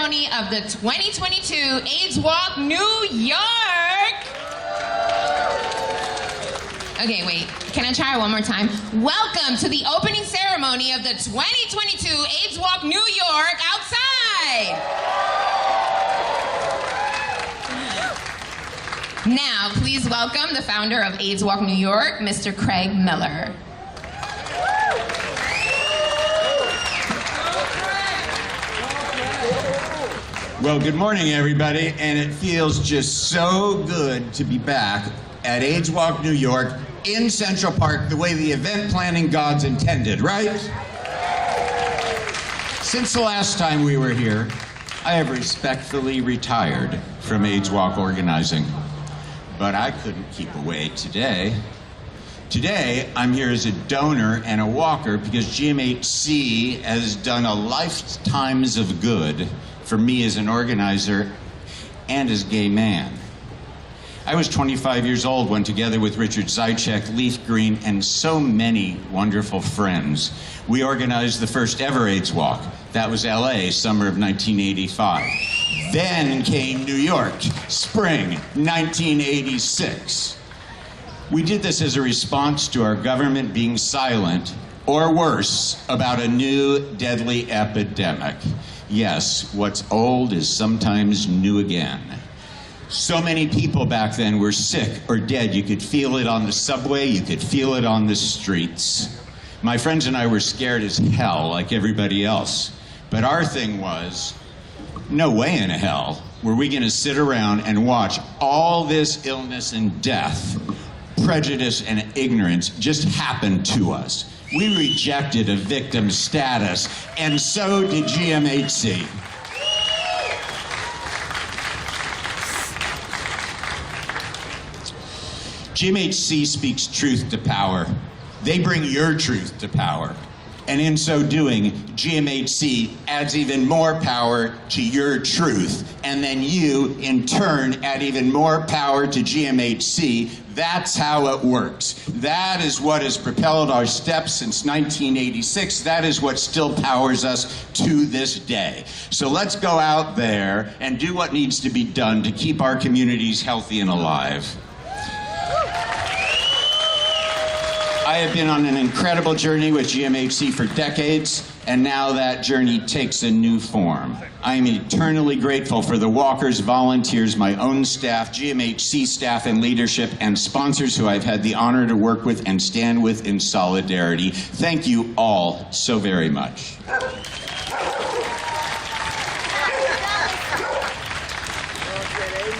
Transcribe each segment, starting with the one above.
ceremony of the 2022 AIDS Walk New York. Okay, wait, can I try one more time? Welcome to the opening ceremony of the 2022 AIDS Walk New York outside. Now, please welcome the founder of AIDS Walk New York, Mr. Craig Miller. Well, good morning, everybody, and it feels just so good to be back at AIDS Walk New York in Central Park the way the event planning gods intended, right? Since the last time we were here, I have respectfully retired from AIDS Walk organizing, but I couldn't keep away today. Today, I'm here as a donor and a walker because GMHC has done a lifetimes of good for me as an organizer and as a gay man. I was 25 years old when, together with Richard Zychek, Leaf Green, and so many wonderful friends, we organized the first ever AIDS Walk. That was LA, summer of 1985. Then came New York, spring 1986. We did this as a response to our government being silent, or worse, about a new deadly epidemic. Yes, what's old is sometimes new again. So many people back then were sick or dead. You could feel it on the subway, you could feel it on the streets. My friends and I were scared as hell, like everybody else. But our thing was, no way in hell were we gonna sit around and watch all this illness and death, prejudice and ignorance just happen to us. We rejected a victim status, and so did GMHC. GMHC speaks truth to power. They bring your truth to power. And in so doing, GMHC adds even more power to your truth. And then you, in turn, add even more power to GMHC. That's how it works. That is what has propelled our steps since 1986. That is what still powers us to this day. So let's go out there and do what needs to be done to keep our communities healthy and alive. I have been on an incredible journey with GMHC for decades, and now that journey takes a new form. I am eternally grateful for the walkers, volunteers, my own staff, GMHC staff and leadership, and sponsors who I've had the honor to work with and stand with in solidarity. Thank you all so very much.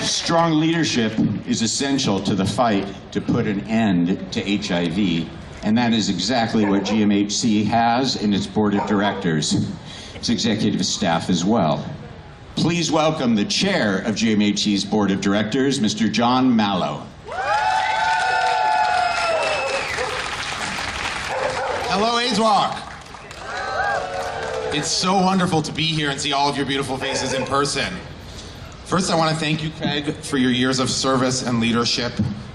Strong leadership is essential to the fight to put an end to HIV, and that is exactly what GMHC has in its board of directors, its executive staff as well. Please welcome the chair of GMHC's board of directors, Mr. John MALLOW. Hello, AIDS Walk. It's so wonderful to be here and see all of your beautiful faces in person. First, I want to thank you, Craig, for your years of service and leadership.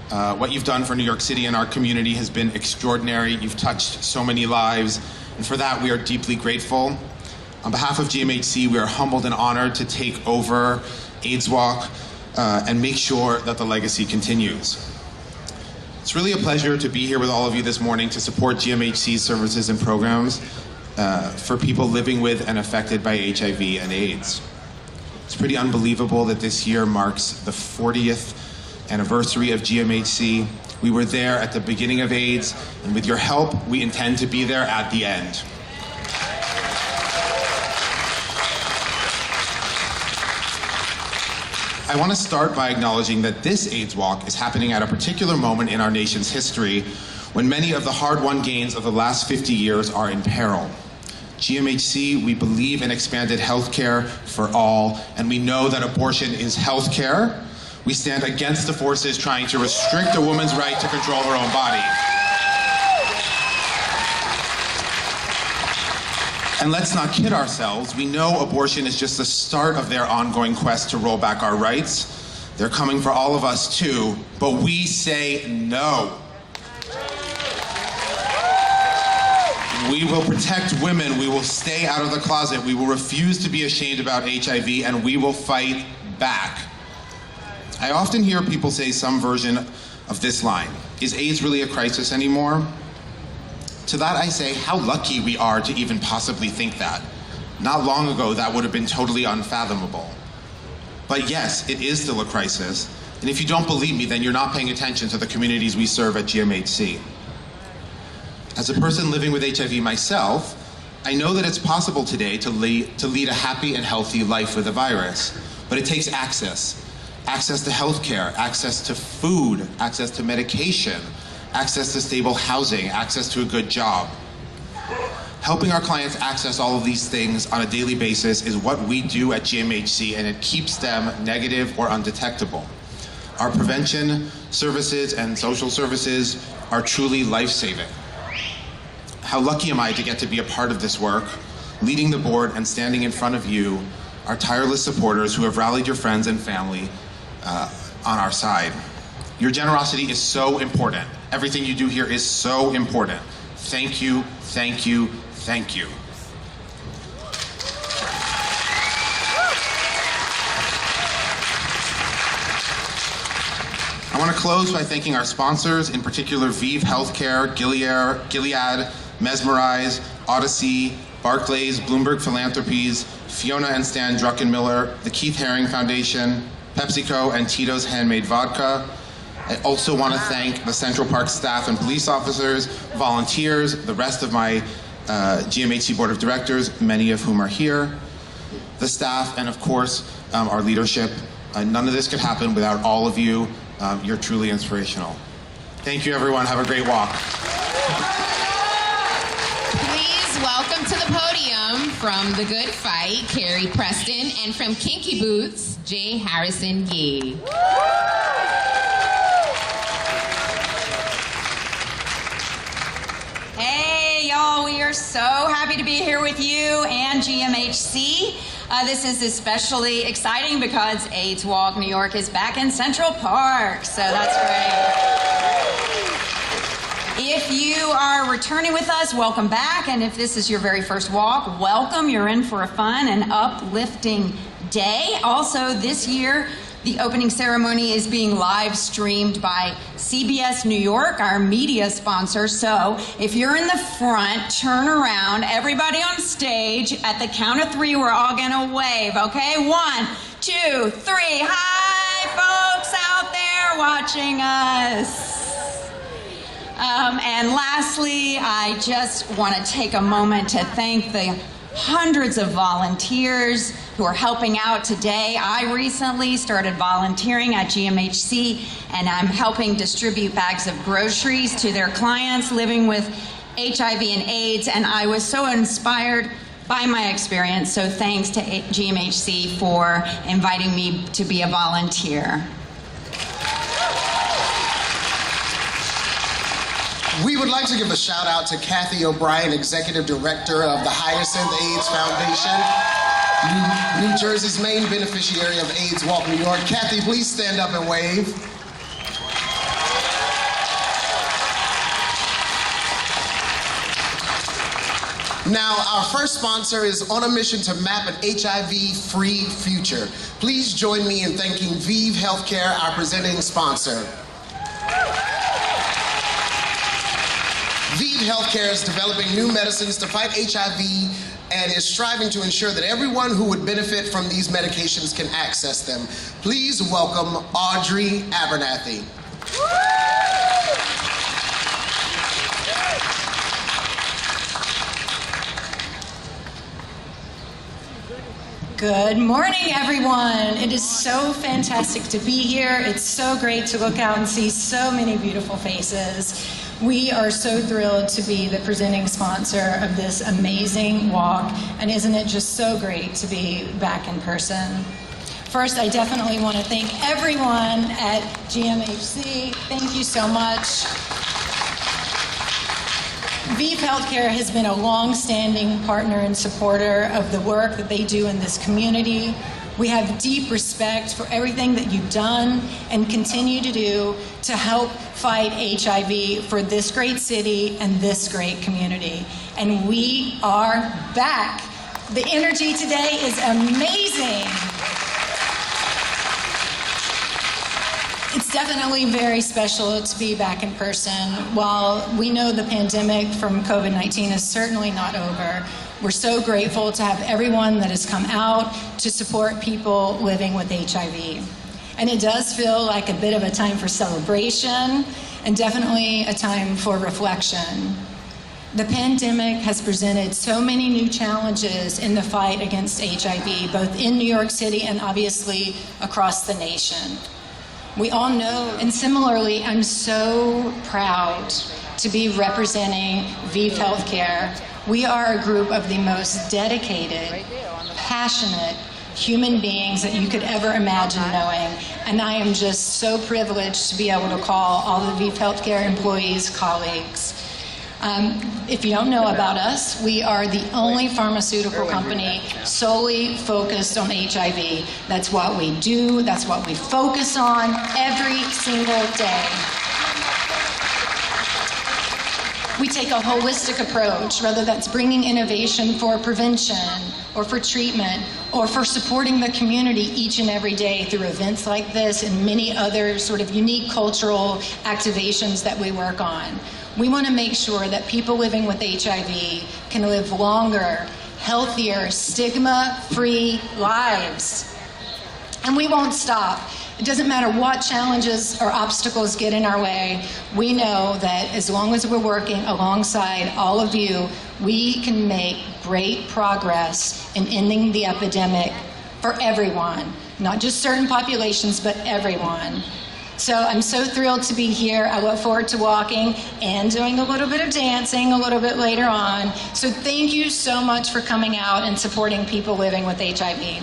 What you've done for New York City and our community has been extraordinary. You've touched so many lives, and for that we are deeply grateful. On behalf of GMHC, we are humbled and honored to take over AIDS Walk and make sure that the legacy continues. It's really a pleasure to be here with all of you this morning to support GMHC's services and programs for people living with and affected by HIV and AIDS. It's pretty unbelievable that this year marks the 40th anniversary of GMHC. We were there at the beginning of AIDS, and with your help, we intend to be there at the end. I want to start by acknowledging that this AIDS Walk is happening at a particular moment in our nation's history when many of the hard-won gains of the last 50 years are in peril. GMHC, we believe in expanded health care for all, and we know that abortion is health care. We stand against the forces trying to restrict a woman's right to control her own body. And let's not kid ourselves. We know abortion is just the start of their ongoing quest to roll back our rights. They're coming for all of us too, but we say no. We will protect women. We will stay out of the closet. We will refuse to be ashamed about HIV, and we will fight back. I often hear people say some version of this line: is AIDS really a crisis anymore? To that I say, how lucky we are to even possibly think that. Not long ago, that would have been totally unfathomable. But yes, it is still a crisis. And if you don't believe me, then you're not paying attention to the communities we serve at GMHC. As a person living with HIV myself, I know that it's possible today to lead a happy and healthy life with the virus. But it takes access. Access to healthcare, access to food, access to medication, access to stable housing, access to a good job. Helping our clients access all of these things on a daily basis is what we do at GMHC, and it keeps them negative or undetectable. Our prevention services and social services are truly life-saving. How lucky am I to get to be a part of this work, leading the board and standing in front of you, our tireless supporters who have rallied your friends and family on our side. Your generosity is so important. Everything you do here is so important. Thank you, thank you, thank you. I want to close by thanking our sponsors, in particular ViiV Healthcare, Gilead, Mesmerize, Odyssey, Barclays, Bloomberg Philanthropies, Fiona and Stan Druckenmiller, the Keith Haring Foundation, PepsiCo, and Tito's Handmade Vodka. I also want to thank the Central Park staff and police officers, volunteers, the rest of my GMHC Board of Directors, many of whom are here, the staff, and of course, our leadership. None of this could happen without all of you. You're truly inspirational. Thank you, everyone. Have a great walk. Please welcome to the podium from The Good Fight, Carrie, Preston, and from Kinky Boots, J. Harrison Ghee. Hey, y'all, we are so happy to be here with you and GMHC. This is especially exciting because AIDS Walk New York is back in Central Park, so that's great. If you are returning with us, welcome back, and if this is your very first walk, welcome. You're in for a fun and uplifting day. Also, this year, the opening ceremony is being live streamed by CBS New York, our media sponsor. So if you're in the front, turn around. Everybody on stage, at the count of 3, we're all gonna wave, okay? 1, 2, 3. Hi, folks out there watching us. And lastly, I just want to take a moment to thank the hundreds of volunteers who are helping out today. I recently started volunteering at GMHC, and I'm helping distribute bags of groceries to their clients living with HIV and AIDS, and I was so inspired by my experience, so thanks to GMHC for inviting me to be a volunteer. We would like to give a shout out to Kathy O'Brien, Executive Director of the Hyacinth AIDS Foundation, New Jersey's main beneficiary of AIDS Walk New York. Kathy, please stand up and wave. Now, our first sponsor is on a mission to map an HIV-free future. Please join me in thanking ViiV Healthcare, our presenting sponsor. ViiV Healthcare is developing new medicines to fight HIV and is striving to ensure that everyone who would benefit from these medications can access them. Please welcome AUDREY Abernathy. Good morning, everyone. It is so fantastic to be here. It's so great to look out and see so many beautiful faces. We are so thrilled to be the presenting sponsor of this amazing walk, and isn't it just so great to be back in person? First, I definitely want to thank everyone at GMHC. Thank you so much. ViiV Healthcare has been a long-standing partner and supporter of the work that they do in this community. We have deep respect for everything that you've done and continue to do to help fight HIV for this great city and this great community. And we are back. The energy today is amazing. It's definitely very special to be back in person. While we know the pandemic from COVID-19 is certainly not over, we're so grateful to have everyone that has come out to support people living with HIV. And it does feel like a bit of a time for celebration and definitely a time for reflection. The pandemic has presented so many new challenges in the fight against HIV, both in New York City and obviously across the nation. We all know, and similarly, I'm so proud to be representing ViiV Healthcare. We are a group of the most dedicated, passionate human beings that you could ever imagine knowing. And I am just so privileged to be able to call all the ViiV Healthcare employees colleagues. If you don't know about us, we are the only pharmaceutical company solely focused on HIV. That's what we do, that's what we focus on every single day. We take a holistic approach, whether that's bringing innovation for prevention or for treatment or for supporting the community each and every day through events like this and many other sort of unique cultural activations that we work on. We want to make sure that people living with HIV can live longer, healthier, stigma-free lives. And we won't stop. It doesn't matter what challenges or obstacles get in our way. We know that as long as we're working alongside all of you, we can make great progress in ending the epidemic for everyone, not just certain populations, but everyone. So I'm so thrilled to be here. I look forward to walking and doing a little bit of dancing a little bit later on. So thank you so much for coming out and supporting people living with HIV.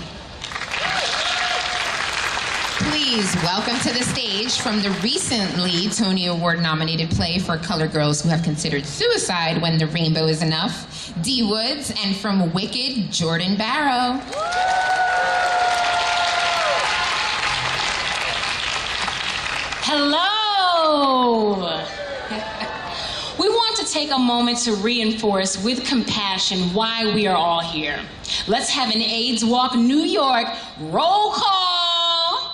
Please welcome to the stage from the recently Tony Award nominated play for colored girls who have considered suicide when the rainbow is enough, Dee Woods, and from Wicked, Jordan Barrow. Hello! We want to take a moment to reinforce with compassion why we are all here. Let's have an AIDS Walk New York roll call.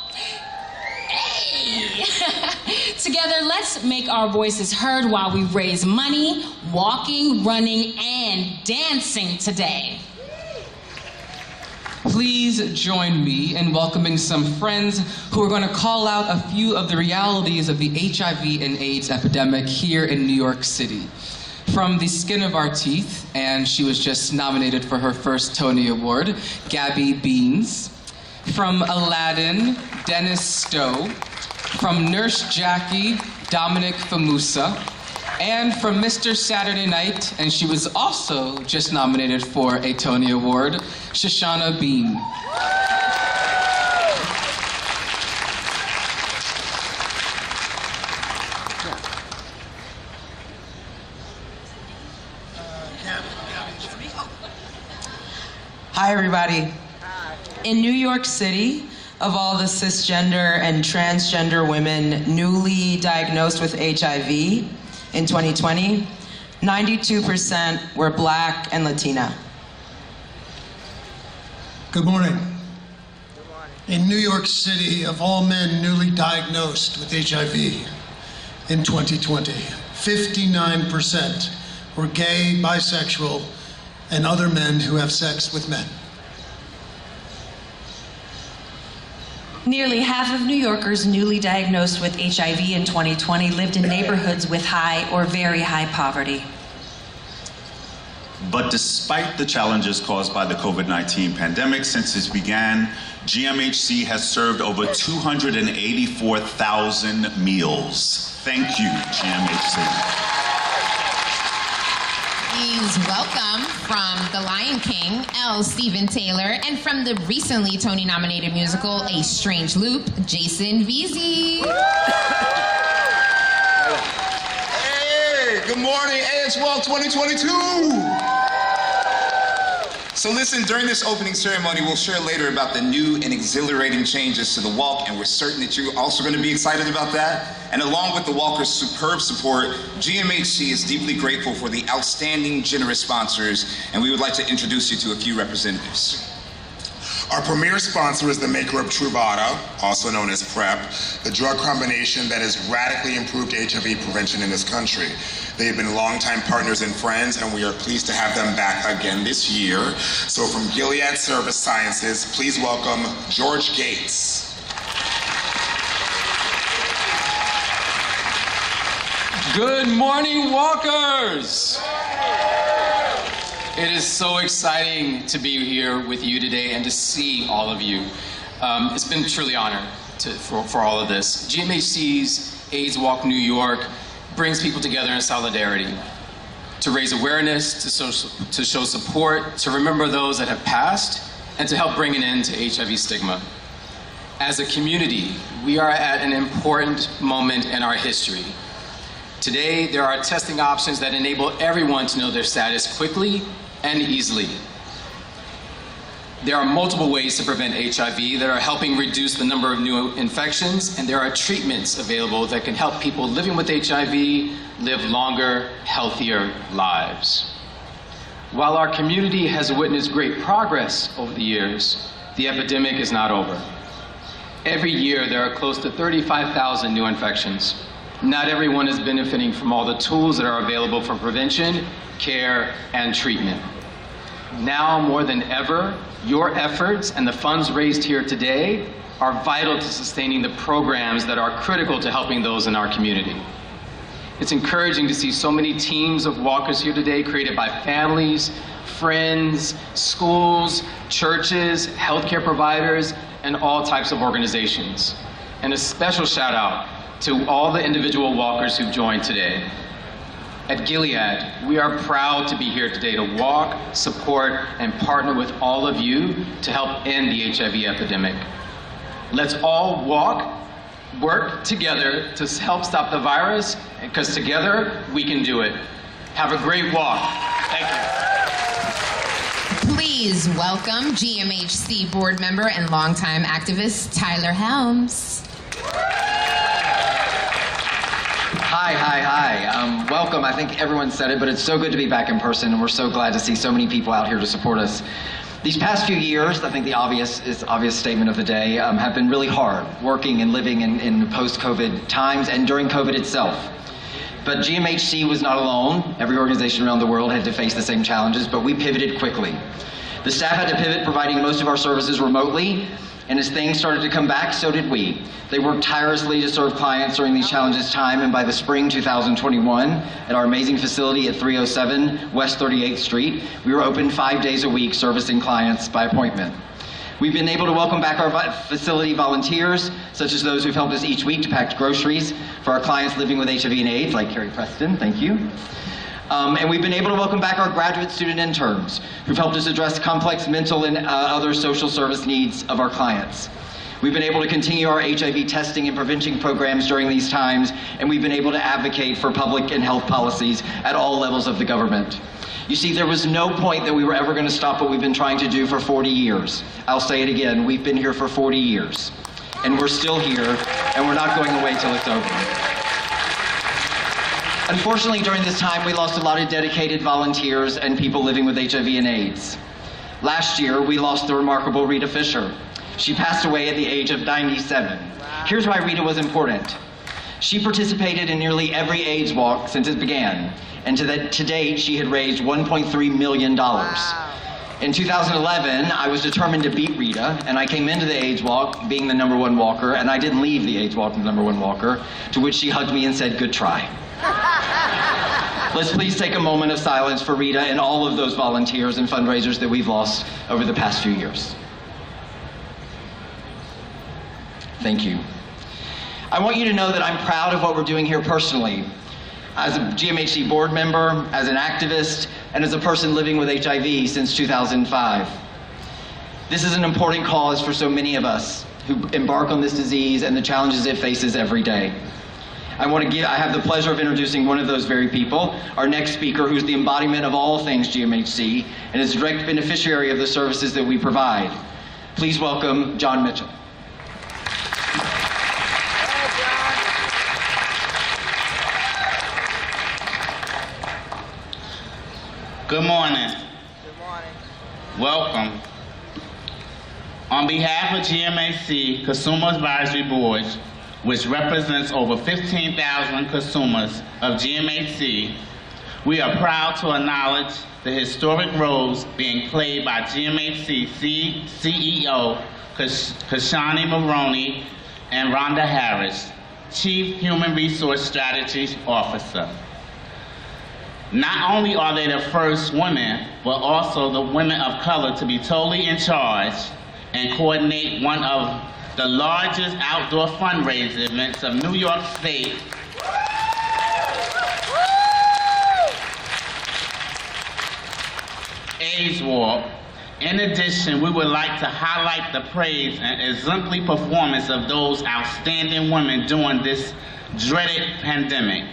Hey! Together, let's make our voices heard while we raise money, walking, running, and dancing today. Please join me in welcoming some friends who are going to call out a few of the realities of the HIV and AIDS epidemic here in New York City. From the skin of our teeth, and she was just nominated for her first Tony Award, Gabby Beans. From Aladdin, Dennis Stowe. From Nurse Jackie, Dominic Fumusa. And from Mr. Saturday Night, and she was also just nominated for a Tony Award, Shoshana Bean. Hi, everybody. In New York City, of all the cisgender and transgender women newly diagnosed with HIV, in 2020, 92% were Black and Latina. Good morning. In New York City, of all men newly diagnosed with HIV in 2020, 59% were gay, bisexual, and other men who have sex with men. Nearly half of New Yorkers newly diagnosed with HIV in 2020 lived in neighborhoods with high or very high poverty. But despite the challenges caused by the COVID-19 pandemic since it began, GMHC has served over 284,000 meals. Thank you, GMHC. Please welcome from The Lion King, L. Stephen Taylor, and from the recently Tony-nominated musical A Strange Loop, Jason Veazey. Hey, good morning, AIDS Walk 2022. So listen, during this opening ceremony, we'll share later about the new and exhilarating changes to the walk, and we're certain that you're also going to be excited about that. And along with the walkers' superb support, GMHC is deeply grateful for the outstanding, generous sponsors, and we would like to introduce you to a few representatives. Our premier sponsor is the maker of Truvada, also known as PrEP, the drug combination that has radically improved HIV prevention in this country. They have been longtime partners and friends, and we are pleased to have them back again this year. So from Gilead Service Sciences, please welcome George Gates. Good morning, walkers! It is so exciting to be here with you today and to see all of you. It's been truly an honor for all of this. GMHC's AIDS Walk New York brings people together in solidarity, to raise awareness, to show support, to remember those that have passed, and to help bring an end to HIV stigma. As a community, we are at an important moment in our history. Today, there are testing options that enable everyone to know their status quickly and easily. There are multiple ways to prevent HIV that are helping reduce the number of new infections, and there are treatments available that can help people living with HIV live longer, healthier lives. While our community has witnessed great progress over the years, the epidemic is not over. Every year, there are close to 35,000 new infections. Not everyone is benefiting from all the tools that are available for prevention, care, and treatment. Now more than ever, your efforts and the funds raised here today are vital to sustaining the programs that are critical to helping those in our community. It's encouraging to see so many teams of walkers here today created by families, friends, schools, churches, healthcare providers, and all types of organizations. And a special shout out to all the individual walkers who've joined today. At Gilead, we are proud to be here today to walk, support, and partner with all of you to help end the HIV epidemic. Let's all work together to help stop the virus, because together we can do it. Have a great walk. Thank you. Please welcome GMHC board member and longtime activist Tyler Helms. Hi. Welcome. I think everyone said it, but it's so good to be back in person, and we're so glad to see so many people out here to support us. These past few years, I think the obvious statement of the day, have been really hard, working and living in post-COVID times and during COVID itself. But GMHC was not alone. Every organization around the world had to face the same challenges, but we pivoted quickly. The staff had to pivot, providing most of our services remotely, and as things started to come back, so did we. They worked tirelessly to serve clients during these challenges time, and by the spring 2021, at our amazing facility at 307 West 38th Street, we were open 5 days a week servicing clients by appointment. We've been able to welcome back our facility volunteers, such as those who've helped us each week to pack groceries for our clients living with HIV and AIDS, like Preston, thank you. And we've been able to welcome back our graduate student interns who've helped us address complex mental and other social service needs of our clients. We've been able to continue our HIV testing and prevention programs during these times, and we've been able to advocate for public and health policies at all levels of the government. You see, there was no point that we were ever going to stop what we've been trying to do for 40 years. I'll say it again, we've been here for 40 years, and we're still here, and we're not going away till it's over. Unfortunately, during this time, we lost a lot of dedicated volunteers and people living with HIV and AIDS. Last year, we lost the remarkable Rita Fisher. She passed away at the age of 97. Here's why Rita was important. She participated in nearly every AIDS walk since it began, and to date, she had raised $1.3 million. In 2011, I was determined to beat Rita, and I came into the AIDS walk being the #1 walker, and I didn't leave the AIDS walk the #1 walker, to which she hugged me and said, "Good try." Let's please take a moment of silence for Rita and all of those volunteers and fundraisers that we've lost over the past few years. Thank you. I want you to know that I'm proud of what we're doing here personally, as a GMHC board member, as an activist, and as a person living with HIV since 2005. This is an important cause for so many of us who embark on this disease and the challenges it faces every day. I have the pleasure of introducing one of those very people, our next speaker, who's the embodiment of all things GMHC and is a direct beneficiary of the services that we provide. Please welcome John Mitchell. Good morning. Good morning. Welcome. On behalf of GMHC Consumer Advisory Board, which represents over 15,000 consumers of GMHC, we are proud to acknowledge the historic roles being played by GMHC CEO Shoshana Maroney and Rhonda Harris, Chief Human Resource Strategy Officer. Not only are they the first women, but also the women of color to be totally in charge and coordinate one of the largest outdoor fundraising events of New York State. AIDS Walk. In addition, we would like to highlight the praise and exemplary performance of those outstanding women during this dreaded pandemic,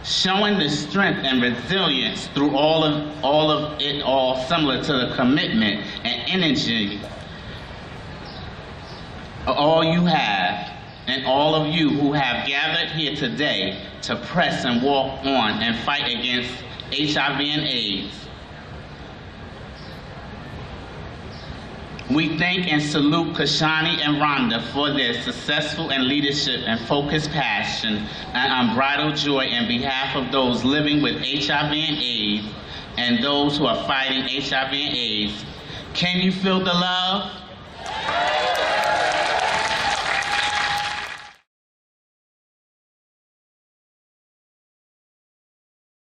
showing the strength and resilience through all of it all, similar to the commitment and energy all you have, and all of you who have gathered here today to press and walk on and fight against HIV and AIDS. We thank and salute Kashani and Rhonda for their successful and leadership and focused passion and unbridled joy in behalf of those living with HIV and AIDS and those who are fighting HIV and AIDS. Can you feel the love?